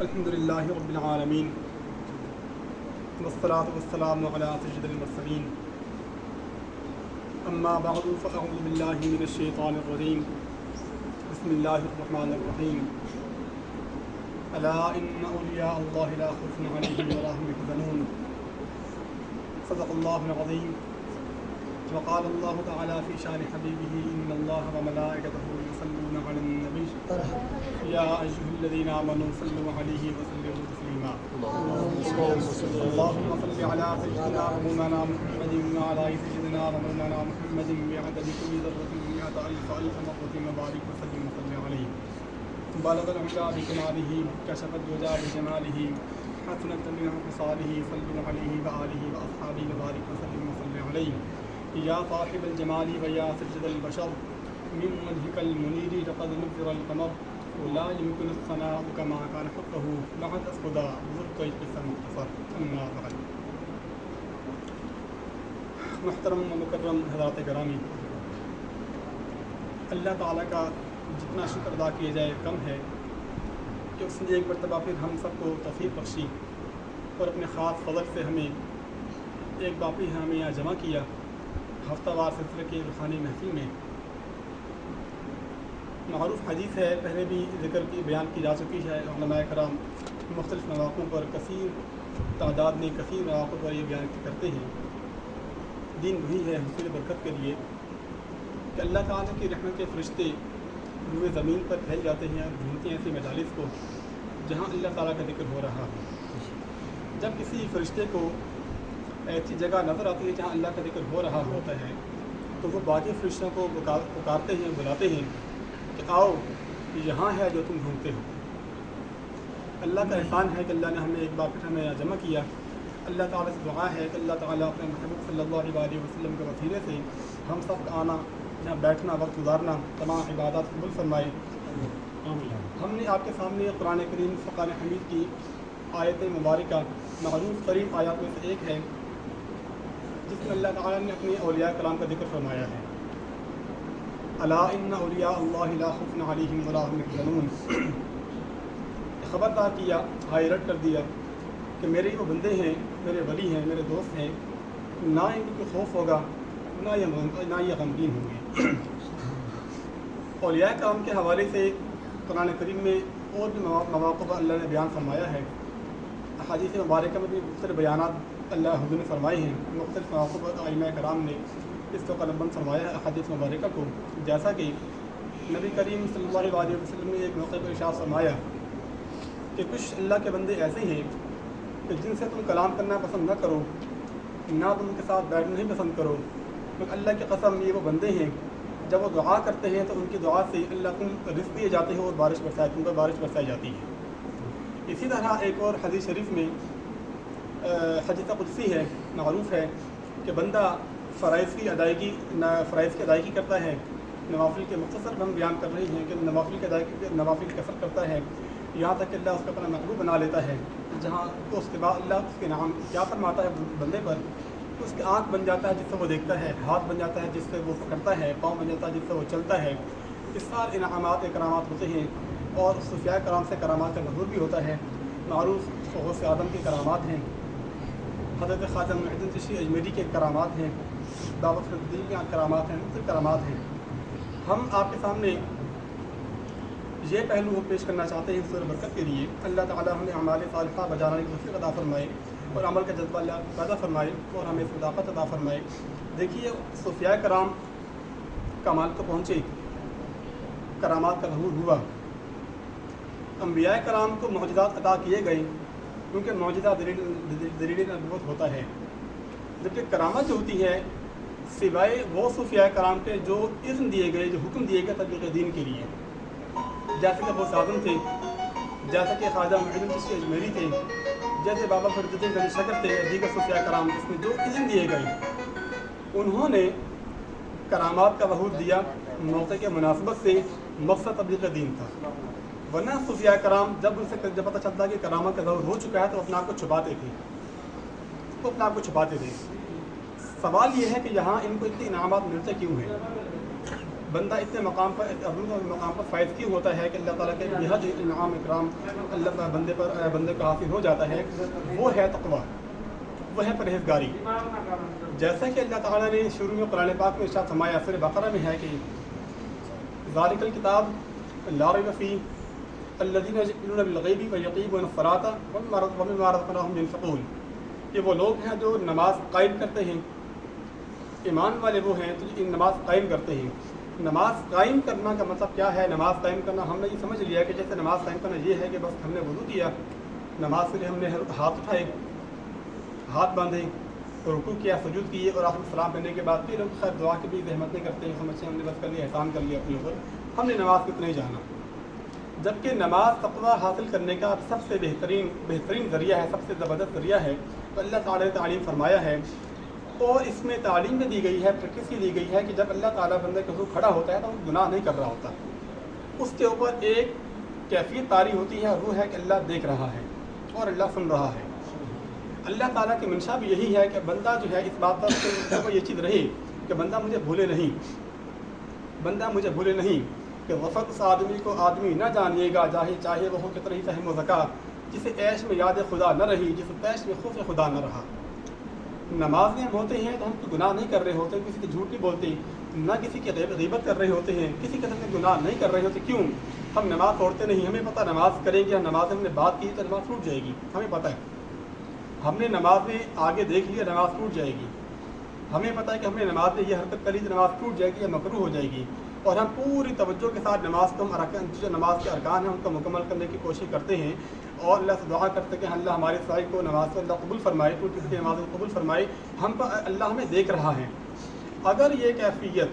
الحمد للہ رب العالمین والصلاة والسلام علی سید المرسلین اما بعد فاعوذ باللہ من الشیطان الرجیم بسم اللہ الرحمن الرحیم الا ان اولیاء اللہ لا خوف علیہم ولا هم يحزنون صدق اللہ العظیم وقال اللہ تعالی فی شان حبیبہ ان اللہ وملائکتہ یصلون علی النبی یا ایھا الذین آمنوا صلوا علیہ وسلموا تسلیما اللهم صل علی سیدنا ومولانا محمد وعلی سیدنا ومولانا محمد بعدد كل ذرة مئة ألف مرة وبارك وسلم علیہ بالغ العلا بکمالہ کشف الدجى بجمالہ حسنت من خصالہ صلوا علیہ وآلہ وأصحابہ وبارک وسلم علیہ یا صاحب الجمال ویا سجد البشر من وجهك المنیر لقد نذر القمر ولا يمكن الثناء كما كان حقه لقد أسقط ذرت قصة مختصر اما بعد. محترم و مکرم حضرات گرامی، اللہ تعالیٰ کا جتنا شکر ادا کیا جائے کم ہے کہ اس نے ایک مرتبہ پھر ہم سب کو توفیق بخشی اور اپنے خاص فضل سے ہمیں ایک بار پھر ہمیں یہاں جمع کیا ہفتہ وار سلسلے کے روحانی محفل میں. معروف حدیث ہے، پہلے بھی ذکر کی بیان کی جا چکی ہے. علماء کرام مختلف مواقعوں پر کثیر تعداد میں کثیر مواقع پر یہ بیان کرتے ہیں. دین وہی ہے حصول برکت کے لیے کہ اللہ تعالیٰ کی رحمت کے فرشتے روئے زمین پر پھیل جاتے ہیں اور ڈھونڈتے ہیں ایسی مجالس کو جہاں اللہ تعالیٰ کا ذکر ہو رہا ہے. جب کسی فرشتے کو ایسی جگہ نظر آتی ہے جہاں اللہ کا ذکر ہو رہا ہوتا ہے تو وہ باقی فرشتوں کو پکارتے ہیں، بلاتے ہیں کہ آؤ یہاں ہے جو تم ڈھونڈتے ہو. اللہ کا احسان ہے کہ اللہ نے ہمیں ایک بار پھر ہمیں یہاں جمع کیا. اللہ تعالیٰ سے دعا ہے کہ اللہ تعالیٰ اپنے محبوب صلی اللہ علیہ وسلم کے وسیلے سے ہم سب کا آنا، یہاں بیٹھنا، وقت گزارنا، تمام عبادات قبول فرمائے. ہم نے آپ کے سامنے قرآن کریم فرقان حمید کی آیت مبارکہ معروف ترین آیات میں سے ایک ہے جس میں اللہ تعالیٰ نے اپنے اولیاء کرام کا ذکر فرمایا ہے. الا ان اولیاء اللہ لا خوف علیہم ولا هم يحزنون. خبردار کیا، ہائی الرٹ کر دیا کہ میرے وہ بندے ہیں، میرے ولی ہیں، میرے دوست ہیں، نہ ان کو خوف ہوگا نہ یہ غمگین ہوں گے. اولیاء کرام کے حوالے سے قرآن کریم میں اور بھی مواقع پر اللہ نے بیان فرمایا ہے. احادیث مبارکہ میں بھی مختلف بیانات اللہ حضور نے فرمائے ہیں. مختلف مواقع پر ائمہ کرام نے اس کو قلم بند فرمایا ہے احادیث مبارکہ کو. جیسا کہ نبی کریم صلی اللہ علیہ وسلم نے ایک موقع پر ارشاد فرمایا کہ کچھ اللہ کے بندے ایسے ہیں کہ جن سے تم کلام کرنا پسند نہ کرو، نہ تم ان کے ساتھ بیٹھنا ہی پسند کرو، کیونکہ اللہ کی قسم یہ وہ بندے ہیں جب وہ دعا کرتے ہیں تو ان کی دعا سے اللہ تم رزق دیے جاتے ہیں اور تم پر بارش برسائی جاتی ہے. اسی طرح ایک اور حدیث شریف میں حدیث قدسی ہے، معروف ہے کہ بندہ فرائض کی ادائیگی کرتا ہے، نوافل کے مختصر ہم بیان کر رہے ہیں کہ نوافل کی کثرت کرتا ہے یہاں تک کہ اللہ اس کا اپنا محبوب بنا لیتا ہے. جہاں تو اس کے بعد اللہ اس کے نام کیا فرماتا ہے بندے پر کہ اس کی آنکھ بن جاتا ہے جس سے وہ دیکھتا ہے، ہاتھ بن جاتا ہے جس سے وہ پکڑتا ہے، پاؤں بن جاتا ہے جس سے وہ چلتا ہے. اس سارے انعامات کرامات ہوتے ہیں اور صوفیاء کرام سے کرامات کا ظہور بھی ہوتا ہے. معروف غوث اعظم کے کرامات ہیں، حضرت خواجہ معین الدین چشتی اجمیری کے کرامات ہیں، بابا فرید الدین کے کرامات ہیں، مختلف کرامات ہیں. ہم آپ کے سامنے یہ پہلو پیش کرنا چاہتے ہیں حصول برکت کے لیے. اللہ تعالیٰ ہمیں اعمال صالحہ بجانے کی توفیق عطا فرمائے اور عمل کا جذبہ اللہ پیدا فرمائے اور ہمیں صداقت عطا فرمائے. دیکھیے صوفیاء کرام کمال کو پہنچے، کرامات کا ظہور ہوا. انبیاء کرام کو معجزات عطا کیے گئے کیونکہ معجزہ دلیل نبوت ہوتا ہے، جبکہ کرامت جو ہوتی ہے سوائے وہ صوفیاء کرام کے جو اذن دیے گئے، جو حکم دیے گئے تبلیغ دین کے لیے، جیسے کہ غوث اعظم تھے، جیسے کہ خواجہ معین الدین چشتی اجمیری تھے، جیسے بابا فرید الدین گنج شکر تھے، دیگر صوفیاء کرام جس میں جو اذن دیے گئے انہوں نے کرامات کا ظہور دیا. موقع کے مناسبت سے مقصد تبلیغ دین تھا، ورنہ صوفیاء کرام جب ان سے جب پتہ چلتا کہ کرامات کا ظہور ہو چکا ہے تو اپنے آپ کو چھپاتے تھے. سوال یہ ہے کہ یہاں ان کو اتنے انعامات ملتے کیوں ہیں؟ بندہ اتنے مقام پر فائز کیوں ہوتا ہے کہ اللہ تعالیٰ کے بہت انعام اکرام اللہ بندے کو حاصل ہو جاتا ہے، وہ ہے تقویٰ، وہ ہے پرہیزگاری۔ جیسا کہ اللہ تعالیٰ نے شروع میں قرآن پاک میں ارشاد فرمایا، سورہ بقرہ میں ہے کہ ذالک الکتاب لا ریب فیہ الذین یؤمنون بالغیب ویقیمون الصلاۃ ومما رزقناہم ینفقون۔ یہ وہ لوگ ہیں جو نماز قائم کرتے ہیں، ایمان والے وہ ہیں جو نماز قائم کرتے ہیں۔ نماز قائم کرنا کا مطلب کیا ہے؟ نماز قائم کرنا ہم نے یہ سمجھ لیا کہ جیسے نماز قائم کرنا یہ ہے کہ بس ہم نے وضو کیا، نماز کے لیے ہم نے ہاتھ اٹھائے، ہاتھ باندھے، رکوع کیا، سجود کیے، اور آخر سلام پڑھنے کے بعد پھر ہم خیر دعا کی بھی زحمت نہیں کرتے ہیں، سمجھتے ہیں ہم نے بس کر لیا، احسان کر لیا اپنے اوپر، ہم نے نماز کتنا ہی جانا۔ جبکہ نماز تقویٰ حاصل کرنے کا سب سے بہترین ذریعہ ہے، سب سے زبردست ذریعہ ہے۔ تو اللہ تعالیٰ نے تعلیم فرمایا ہے، اور اس میں تعلیم میں دی گئی ہے، پریکٹس دی گئی ہے کہ جب اللہ تعالیٰ بندے کے حضور کھڑا ہوتا ہے تو وہ گناہ نہیں کر رہا ہوتا، اس کے اوپر ایک کیفیت طاری ہوتی ہے، اور وہ ہے کہ اللہ دیکھ رہا ہے اور اللہ سن رہا ہے۔ اللہ تعالیٰ کی منشا بھی یہی ہے کہ بندہ جو ہے اس بات پر یہ چیز رہے کہ بندہ مجھے بھولے نہیں، کہ وفد اس آدمی کو آدمی نہ جانیے گا، چاہے وہ ہو کتنا ہی فہم و ذکا، جسے عیش میں یاد خدا نہ رہی، جسے تیش میں خوف خدا نہ رہا۔ نماز میں ہم ہوتے ہیں تو ہم کوئی گناہ نہیں کر رہے ہوتے، کسی کی جھوٹ نہیں بولتے، نہ کسی کی غیبت کر رہے ہوتے ہیں، کسی قسم کے گناہ نہیں کر رہے ہوتے۔ کیوں؟ ہم نماز پڑھتے نہیں، ہمیں پتہ نماز کریں گے، نماز ہم نے بات کی تو نماز ٹوٹ جائے گی، ہمیں پتہ ہے۔ ہم نے نماز میں آگے دیکھ لیا، نماز ٹوٹ جائے گی، ہمیں پتہ ہے کہ ہم نے نماز میں یہ حرکت کری تو نماز ٹوٹ جائے گی یا مکروہ ہو جائے گی، اور ہم پوری توجہ کے ساتھ نماز کو جو نماز کے ارکان ہیں ان کو مکمل کرنے کی کوشش کرتے ہیں، اور اللہ سے دعا کرتے کہ اللہ ہمارے سائی کو نماز کو اللہ قبول فرمائے، ٹوٹی پھوٹی نماز کو قبول فرمائے، ہم کو اللہ ہمیں دیکھ رہا ہے۔ اگر یہ کیفیت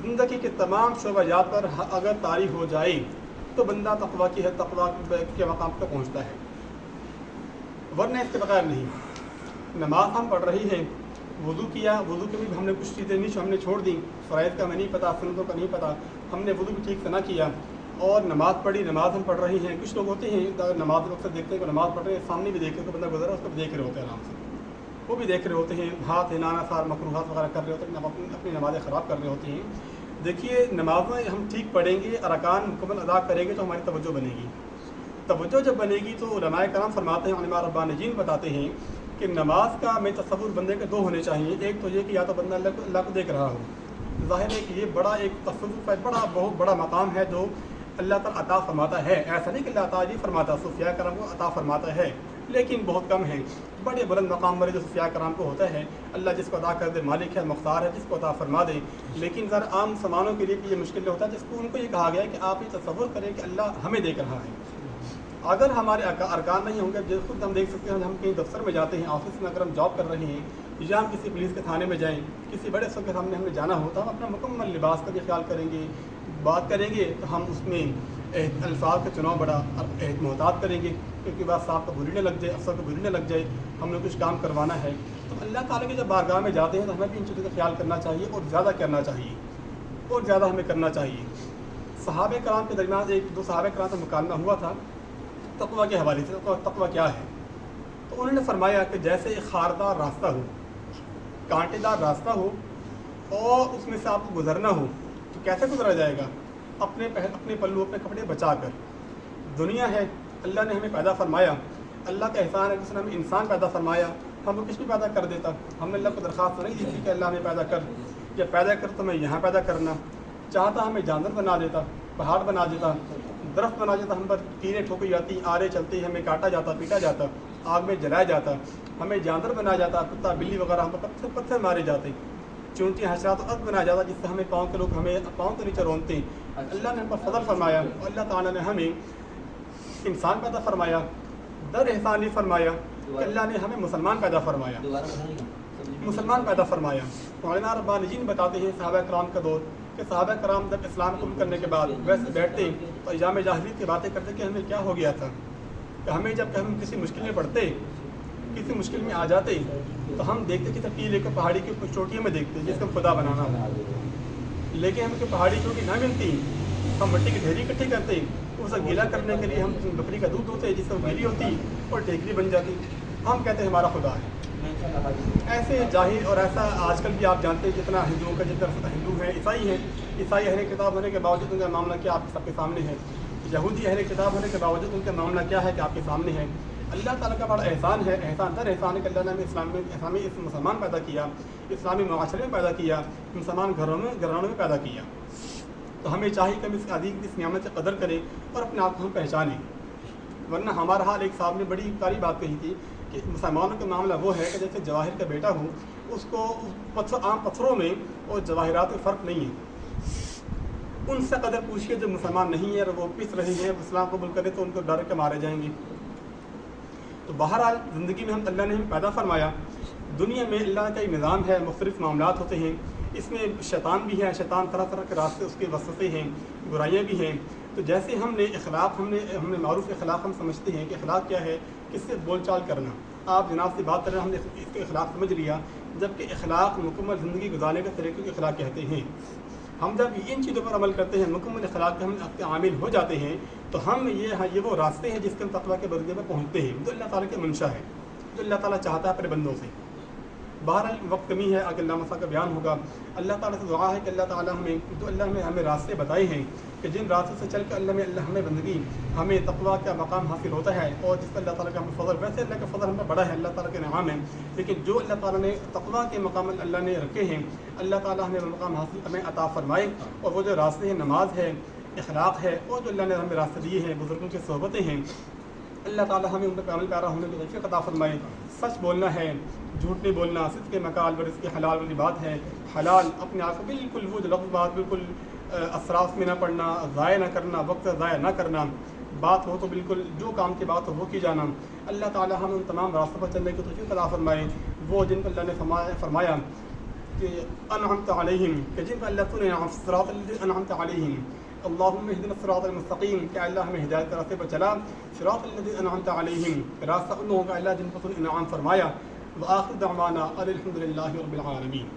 زندگی کے تمام شعبہ جات پر اگر طاری ہو جائے تو بندہ تقویٰ کے مقام پر پہنچتا ہے، ورنہ اس کے بغیر نہیں۔ نماز ہم پڑھ رہی ہیں، وضو کیا، وضو کے بھی ہم نے کچھ چیزیں نہیں ہم نے چھوڑ دیں، فرائض کا ہمیں نہیں پتہ، سنتوں کا نہیں پتہ، ہم نے وضو بھی ٹھیک سے نہ کیا اور نماز پڑھی، نماز ہم پڑھ رہی ہیں۔ کچھ لوگ ہوتے ہیں نماز وقت دیکھتے ہیں کہ نماز پڑھ رہے ہیں، سامنے بھی دیکھتے ہیں کہ بندہ گزرا اس کو بھی دیکھ رہے ہوتے ہیں، آرام سے وہ بھی دیکھ رہے ہوتے ہیں، ہاتھ ہلانا سار مکروہات وغیرہ کر رہے ہوتے ہیں، اپنی نمازیں خراب کر رہے ہوتے ہیں۔ دیکھیے نمازیں ہم ٹھیک پڑھیں گے، ارکان مکمل ادا کریں گے تو ہماری توجہ بنے گی۔ توجہ جب بنے گی تو علماء کرام فرماتے ہیں، علماء ربانیین بتاتے ہیں کہ نماز کا میں تصور بندے کے دو ہونے چاہیے۔ ایک تو یہ کہ یا تو بندہ اللہ کو دیکھ رہا ہو، ظاہر ہے کہ یہ بڑا ایک تصوف ہے، بہت بڑا مقام ہے جو اللہ تعالیٰ عطا فرماتا ہے۔ ایسا نہیں کہ اللہ تعالیٰ جی فرماتا، صوفیاء کرام کو عطا فرماتا ہے، لیکن بہت کم ہیں۔ بڑے بلند مقام والے جو صوفیاء کرام کو ہوتا ہے، اللہ جس کو عطا کر دے مالک ہے، مختار ہے، جس کو عطا فرما دے۔ لیکن ذرا عام مسلمانوں کے لیے یہ مشکل ہوتا ہے، جس کو ان کو یہ کہا گیا ہے کہ آپ یہ تصور کریں کہ اللہ ہمیں دیکھ رہا ہے۔ اگر ہمارے ارکان نہیں ہوں گے، جو خود ہم دیکھ سکتے ہیں، ہم کہیں دفتر میں جاتے ہیں، آفس میں اگر ہم جاب کر رہے ہیں، یا ہم کسی پولیس کے تھانے میں جائیں، کسی بڑے افسر کے سامنے ہمیں جانا ہوتا ہے، ہم اپنا مکمل لباس کا بھی خیال کریں گے، بات کریں گے تو ہم اس میں الفاظ کا چناؤ بڑا محتاط کریں گے، کیونکہ بات صاحب کو بری نہ لگ جائے، افسر کو بری نہ لگ جائے، ہم نے کچھ کام کروانا ہے۔ تو اللہ تعالیٰ کے جب بارگاہ میں جاتے ہیں تو ہمیں بھی ان چیزوں کا خیال کرنا چاہیے، اور زیادہ کرنا چاہیے، اور زیادہ ہمیں کرنا چاہیے۔ صحابہ کرام کے درمیان ایک دو صحابہ کرام سے مکالمہ ہوا تھا تقویٰ کے حوالے سے، تقویٰ کیا ہے؟ تو انہوں نے فرمایا کہ جیسے ایک خاردار راستہ ہو، کانٹے دار راستہ ہو، اور اس میں سے آپ کو گزرنا ہو تو کیسے گزرا جائے گا؟ اپنے پلو، اپنے کپڑے بچا کر۔ دنیا ہے، اللہ نے ہمیں پیدا فرمایا، اللہ کا احسان ہے کہ اس نے ہمیں انسان پیدا فرمایا، ہم کو کچھ بھی پیدا کر دیتا۔ ہم نے اللہ کو درخواست نہیں دی تھی کہ اللہ ہمیں پیدا کر، یا پیدا کر تو میں یہاں پیدا کرنا چاہتا، ہمیں جانور بنا دیتا، پہاڑ بنا دیتا، درخت بنا دیتا، ہم پر تیریں ٹھوکی جاتی، آرے چلتی، ہمیں کاٹا جاتا، پیٹا جاتا، آگ میں جلایا جاتا، ہمیں جانور بنا جاتا، کتا بلی وغیرہ ہم پر پتھر مارے جاتے، چونٹی حشرات و بنا جاتا، جس سے ہمیں پاؤں کے لوگ ہمیں پاؤں کے نیچے رونتے۔ اللہ نے ہم پر فضل فرمایا، اور اللہ تعالیٰ نے ہمیں انسان پیدا فرمایا، در احسان یہ فرمایا کہ اللہ نے ہمیں مسلمان پیدا فرمایا، علماء ربانیین بتاتے ہیں صحابہ کرام کا دور کہ صحابہ کرام جب اسلام قبول کرنے کے بعد ویسے بیٹھتے تو ایام جاہلیت کی باتیں کرتے کہ ہمیں کیا ہو گیا تھا، کہ ہمیں جب ہم کسی مشکل میں پڑتے، کسی مشکل میں آ جاتے تو ہم دیکھتے کہ ٹیلے کو پہاڑی کی کچھ چوٹیوں میں دیکھتے جس کو خدا بنانا ہو، لیکن ہمیں کوئی پہاڑی چوٹی نہ ملتی، ہم مٹی کی ڈھیری اکٹھی کرتے، اسے گیلا کرنے کے لیے ہم بکری کا دودھ ہوتے جس سے وہ گیلی ہوتی اور ٹیکری بن جاتی، ہم کہتے ہیں ہمارا خدا ہے۔ ایسے ظاہر اور ایسا آج کل بھی آپ جانتے ہیں جتنا ہندوؤں کا، جتنا ہندو ہیں عیسائی ہیں، عیسائی اہل کتاب ہونے کے باوجود ان کا معاملہ کیا آپ سب کے سامنے ہے، یہودی اہل کتاب ہونے کے باوجود ان کا معاملہ کیا ہے کہ آپ کے سامنے ہے۔ اللہ تعالیٰ کا بڑا احسان ہے، احسان در احسان ہے کہ اللہ نے ہمیں اسلامی مسلمان پیدا کیا، اسلامی معاشرے میں پیدا کیا، مسلمان گھرانوں میں پیدا کیا۔ تو ہمیں چاہیے کہ ہم اس عظیم اس نعمت سے قدر کریں اور اپنے آپ کو ہم پہچانیں، ورنہ ہمارا حال ایک صاحب نے بڑی پیاری بات کہی تھی کہ مسلمانوں کا معاملہ وہ ہے کہ جیسے جواہر کا بیٹا ہو، اس کو عام پتھروں میں اور جواہرات میں فرق نہیں ہے، ان سے قدر پوچھیے جو مسلمان نہیں ہے اور وہ پس رہے ہیں، اسلام قبول کرے تو ان کو ڈر کے مارے جائیں گے۔ تو بہرحال زندگی میں اللہ نے ہمیں پیدا فرمایا، دنیا میں اللہ کا ایک نظام ہے، مختلف معاملات ہوتے ہیں، اس میں شیطان بھی ہے، شیطان طرح طرح کے راستے اس کے وسوسے ہیں، برائیاں بھی ہیں۔ تو جیسے ہم نے اخلاق ہم نے معروف اخلاق ہم سمجھتے ہیں کہ اخلاق کیا ہے، کس سے بول چال کرنا، آپ جناب سے بات کر رہے ہیں، ہم نے اس کے اخلاق سمجھ لیا، جبکہ اخلاق مکمل زندگی گزارنے کے طریقے کے اخلاق کہتے ہیں۔ ہم جب ان چیزوں پر عمل کرتے ہیں، مکمل اخلاق کے ہم عامل ہو جاتے ہیں، تو ہم یہ وہ راستے ہیں جس کے ہم تقویٰ کے بدلے میں پہنچتے ہیں، جو اللہ تعالیٰ کی منشا ہے، جو اللہ تعالیٰ چاہتا ہے اپنے بندوں سے۔ بہرحال وقت کمی ہے، آگے اللہ مسا کا بیان ہوگا۔ اللہ تعالیٰ سے دعا ہے کہ اللہ تعالیٰ ہمیں راستے بتائے ہیں کہ جن راستوں سے چل کے اللہ ہمیں بندگی، ہمیں تقویٰ کا مقام حاصل ہوتا ہے، اور جس پر اللہ تعالیٰ کا ہم فضل، ویسے اللہ کا فضل ہم پر بڑا ہے، اللہ تعالیٰ کے انعام ہے، لیکن جو اللہ تعالیٰ نے تقویٰ کے مقام اللہ نے رکھے ہیں، اللہ تعالیٰ ہمیں وہ مقام حاصل ہمیں عطا فرمائے، اور وہ جو راستے ہیں نماز ہے، اخلاق ہے، اور جو اللہ نے ہمیں راستے دیے ہیں، بزرگوں کی صحبتیں ہیں، اللہ تعالیٰ ہمیں ان پر عمل پیرا ہونے کی توفیق عطا فرمائے۔ سچ بولنا ہے، جھوٹ نہیں بولنا، صدق کے مقال پر اس کی حلال والی بات ہے، حلال اپنے آپ کو بالکل وہ لفظ بات بالکل اسراف میں نہ پڑنا، ضائع نہ کرنا، وقت ضائع نہ کرنا، بات ہو تو بالکل جو کام کی بات ہو وہ کی جانا۔ اللہ تعالیٰ ہمیں ان تمام راستوں پر چلنے کی توفیق عطا فرمائے، وہ جن پر اللہ نے فرمایا کہ انعمت علیہم، کہ جن پر اللہ نے صراط الذین انعمت علیہم، اللہم اہدنا الصراط المستقیم، کہ اللہ ہمیں ہدایت کے راستے پر چلا، صراط الذین انعمت علیہم، راستہ ان لوگوں کا اللہ جن پر انعام فرمایا۔ وآخر دعوانا الحمد للہ رب العالمین۔